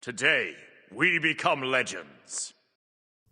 Today, we become legends.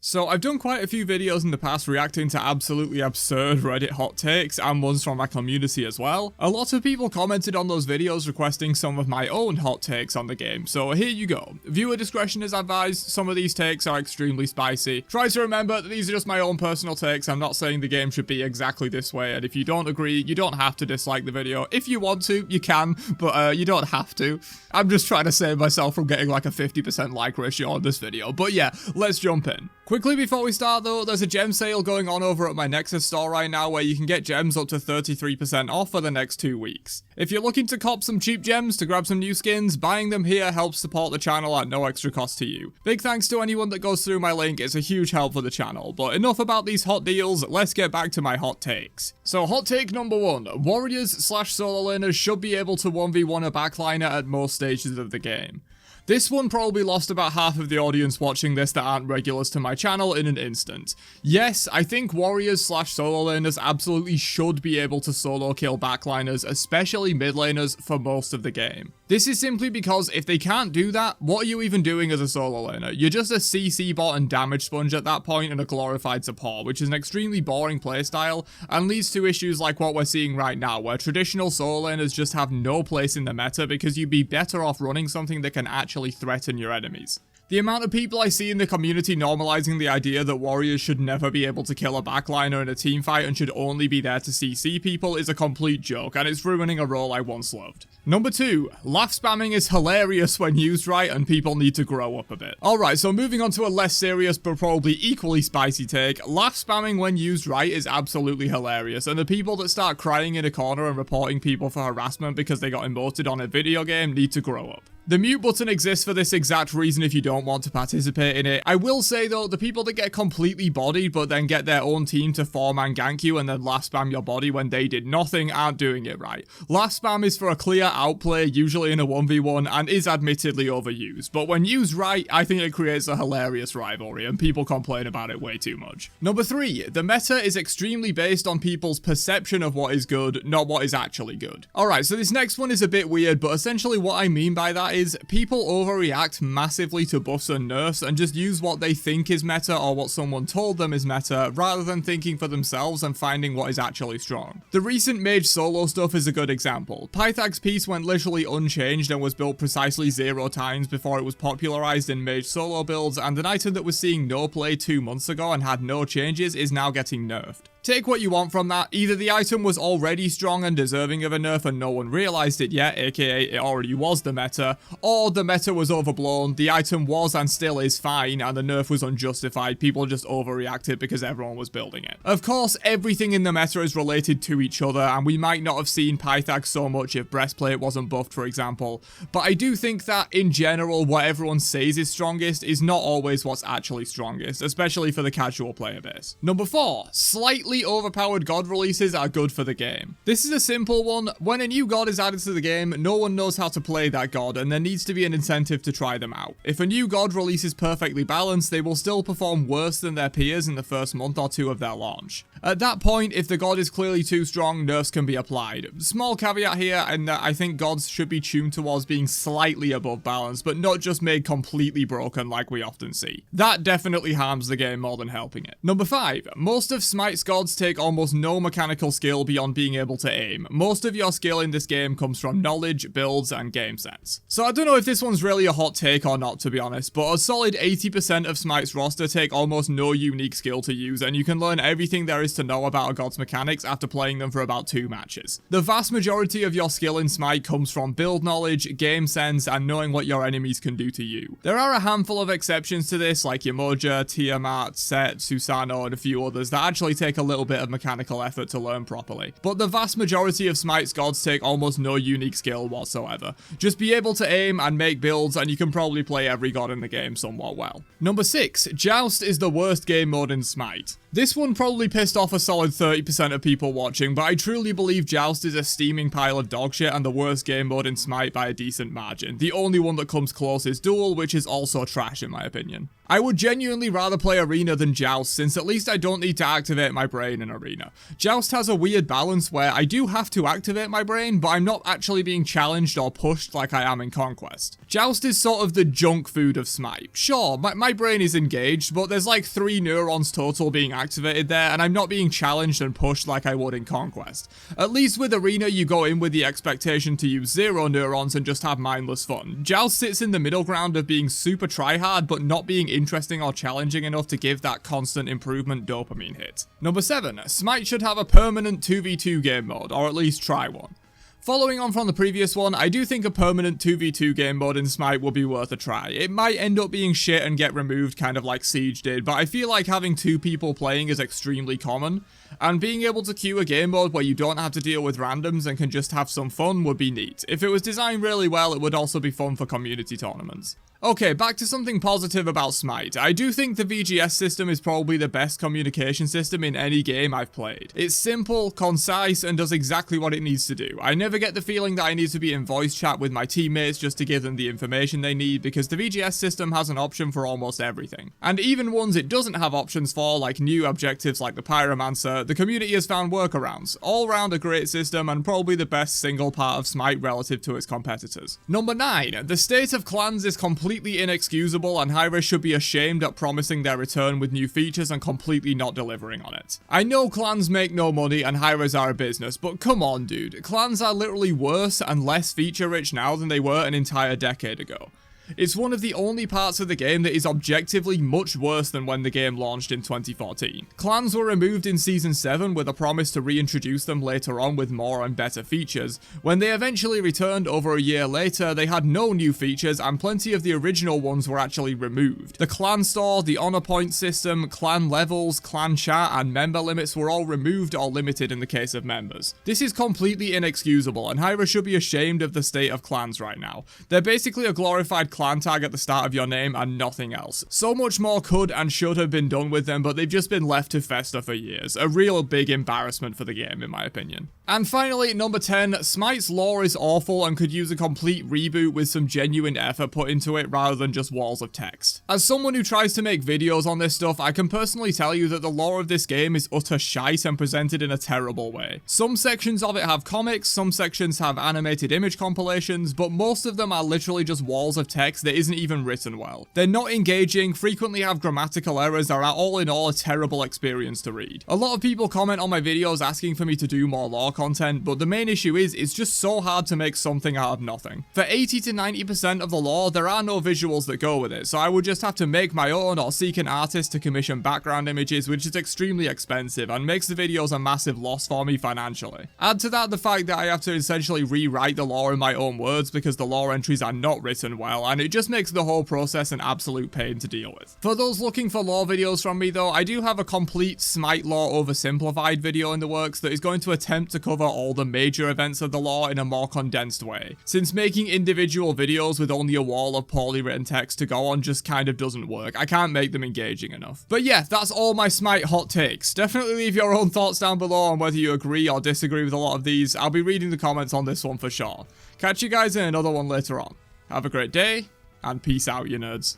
So I've done quite a few videos in the past reacting to absolutely absurd Reddit hot takes and ones from my community as well. A lot of people commented on those videos requesting some of my own hot takes on the game, so here you go. Viewer discretion is advised. Some of these takes are extremely spicy. Try to remember that these are just my own personal takes. I'm not saying the game should be exactly this way, and if you don't agree, you don't have to dislike the video. If you want to, you can, but you don't have to. I'm just trying to save myself from getting like a 50% like ratio on this video, but yeah, let's jump in. Quickly before we start though, there's a gem sale going on over at my Nexus store right now where you can get gems up to 33% off for the next 2 weeks. If you're looking to cop some cheap gems to grab some new skins, buying them here helps support the channel at no extra cost to you. Big thanks to anyone that goes through my link, it's a huge help for the channel. But enough about these hot deals, let's get back to my hot takes. So hot take number 1, warriors/solo laners should be able to 1v1 a backliner at most stages of the game. This one probably lost about half of the audience watching this that aren't regulars to my channel in an instant. Yes, I think warriors/solo laners absolutely should be able to solo kill backliners, especially mid laners, for most of the game. This is simply because if they can't do that, what are you even doing as a solo laner? You're just a CC bot and damage sponge at that point and a glorified support, which is an extremely boring playstyle and leads to issues like what we're seeing right now, where traditional solo laners just have no place in the meta because you'd be better off running something that can actually threaten your enemies. The amount of people I see in the community normalizing the idea that warriors should never be able to kill a backliner in a teamfight and should only be there to CC people is a complete joke, and it's ruining a role I once loved. Number 2, laugh spamming is hilarious when used right and people need to grow up a bit. Alright, so moving on to a less serious but probably equally spicy take, laugh spamming when used right is absolutely hilarious, and the people that start crying in a corner and reporting people for harassment because they got emoted on a video game need to grow up. The mute button exists for this exact reason if you don't want to participate in it. I will say though, the people that get completely bodied but then get their own team to 4-man gank you and then laugh spam your body when they did nothing aren't doing it right. Laugh spam is for a clear outplay, usually in a 1v1, and is admittedly overused, but when used right, I think it creates a hilarious rivalry and people complain about it way too much. Number 3, the meta is extremely based on people's perception of what is good, not what is actually good. Alright, so this next one is a bit weird, but essentially what I mean by that is people overreact massively to buffs and nerfs and just use what they think is meta or what someone told them is meta rather than thinking for themselves and finding what is actually strong. The recent mage solo stuff is a good example. Pythag's piece went literally unchanged and was built precisely 0 times before it was popularized in mage solo builds, and an item that was seeing no play 2 months ago and had no changes is now getting nerfed. Take what you want from that. Either the item was already strong and deserving of a nerf and no one realized it yet, aka it already was the meta, or the meta was overblown, the item was and still is fine, and the nerf was unjustified, people just overreacted because everyone was building it. Of course, everything in the meta is related to each other, and we might not have seen Pythag so much if Breastplate wasn't buffed, for example, but I do think that, in general, what everyone says is strongest is not always what's actually strongest, especially for the casual player base. Number 4, slightly overpowered god releases are good for the game. This is a simple one. When a new god is added to the game, no one knows how to play that god, and there needs to be an incentive to try them out. If a new god release is perfectly balanced, they will still perform worse than their peers in the first month or 2 of their launch. At that point, if the god is clearly too strong, nerfs can be applied. Small caveat here, and that I think gods should be tuned towards being slightly above balance, but not just made completely broken like we often see. That definitely harms the game more than helping it. Number 5, most of Smite's gods take almost no mechanical skill beyond being able to aim. Most of your skill in this game comes from knowledge, builds, and game sense. So I don't know if this one's really a hot take or not, to be honest, but a solid 80% of Smite's roster take almost no unique skill to use, and you can learn everything there is to know about a god's mechanics after playing them for about 2 matches. The vast majority of your skill in Smite comes from build knowledge, game sense, and knowing what your enemies can do to you. There are a handful of exceptions to this, like Yamoja, Tiamat, Set, Susano, and a few others that actually take a little bit of mechanical effort to learn properly. But the vast majority of Smite's gods take almost no unique skill whatsoever. Just be able to aim and make builds and you can probably play every god in the game somewhat well. Number 6, Joust is the worst game mode in Smite. This one probably pissed off a solid 30% of people watching, but I truly believe Joust is a steaming pile of dogshit and the worst game mode in Smite by a decent margin. The only one that comes close is Duel, which is also trash in my opinion. I would genuinely rather play Arena than Joust, since at least I don't need to activate my brain in Arena. Joust has a weird balance where I do have to activate my brain, but I'm not actually being challenged or pushed like I am in Conquest. Joust is sort of the junk food of Smite. Sure, my brain is engaged, but there's like 3 neurons total being activated there, and I'm not being challenged and pushed like I would in Conquest. At least with Arena, you go in with the expectation to use 0 neurons and just have mindless fun. Joust sits in the middle ground of being super tryhard, but not being interesting or challenging enough to give that constant improvement dopamine hit. Number 7. Smite should have a permanent 2v2 game mode, or at least try one. Following on from the previous one, I do think a permanent 2v2 game mode in Smite would be worth a try. It might end up being shit and get removed kind of like Siege did, but I feel like having 2 people playing is extremely common, and being able to queue a game mode where you don't have to deal with randoms and can just have some fun would be neat. If it was designed really well, it would also be fun for community tournaments. Okay, back to something positive about Smite. I do think the VGS system is probably the best communication system in any game I've played. It's simple, concise, and does exactly what it needs to do. I never get the feeling that I need to be in voice chat with my teammates just to give them the information they need, because the VGS system has an option for almost everything. And even ones it doesn't have options for, like new objectives like the Pyromancer, the community has found workarounds. All round a great system and probably the best single part of Smite relative to its competitors. Number 9. The state of clans is completely inexcusable, and Hi-Rez should be ashamed at promising their return with new features and completely not delivering on it. I know clans make no money and Hi-Rez are a business, but come on dude, clans are literally worse and less feature rich now than they were an entire decade ago. It's one of the only parts of the game that is objectively much worse than when the game launched in 2014. Clans were removed in Season 7 with a promise to reintroduce them later on with more and better features. When they eventually returned over a year later, they had no new features and plenty of the original ones were actually removed. The clan store, the honor point system, clan levels, clan chat, and member limits were all removed or limited in the case of members. This is completely inexcusable, and Hi-Rez should be ashamed of the state of clans right now. They're basically a glorified clan tag at the start of your name and nothing else. So much more could and should have been done with them, but they've just been left to fester for years. A real big embarrassment for the game in my opinion. And finally, number 10, Smite's lore is awful and could use a complete reboot with some genuine effort put into it rather than just walls of text. As someone who tries to make videos on this stuff, I can personally tell you that the lore of this game is utter shite and presented in a terrible way. Some sections of it have comics, some sections have animated image compilations, but most of them are literally just walls of text that isn't even written well. They're not engaging, frequently have grammatical errors, are all in all a terrible experience to read. A lot of people comment on my videos asking for me to do more lore content, but the main issue is it's just so hard to make something out of nothing. For 80 to 90% of the lore, there are no visuals that go with it, so I would just have to make my own or seek an artist to commission background images, which is extremely expensive and makes the videos a massive loss for me financially. Add to that the fact that I have to essentially rewrite the lore in my own words because the lore entries are not written well, and it just makes the whole process an absolute pain to deal with. For those looking for lore videos from me though, I do have a complete Smite lore oversimplified video in the works that is going to attempt to cover all the major events of the lore in a more condensed way, since making individual videos with only a wall of poorly written text to go on just kind of doesn't work. I can't make them engaging enough. But yeah, that's all my Smite hot takes. Definitely leave your own thoughts down below on whether you agree or disagree with a lot of these. I'll be reading the comments on this one for sure. Catch you guys in another one later on. Have a great day, and peace out, you nerds.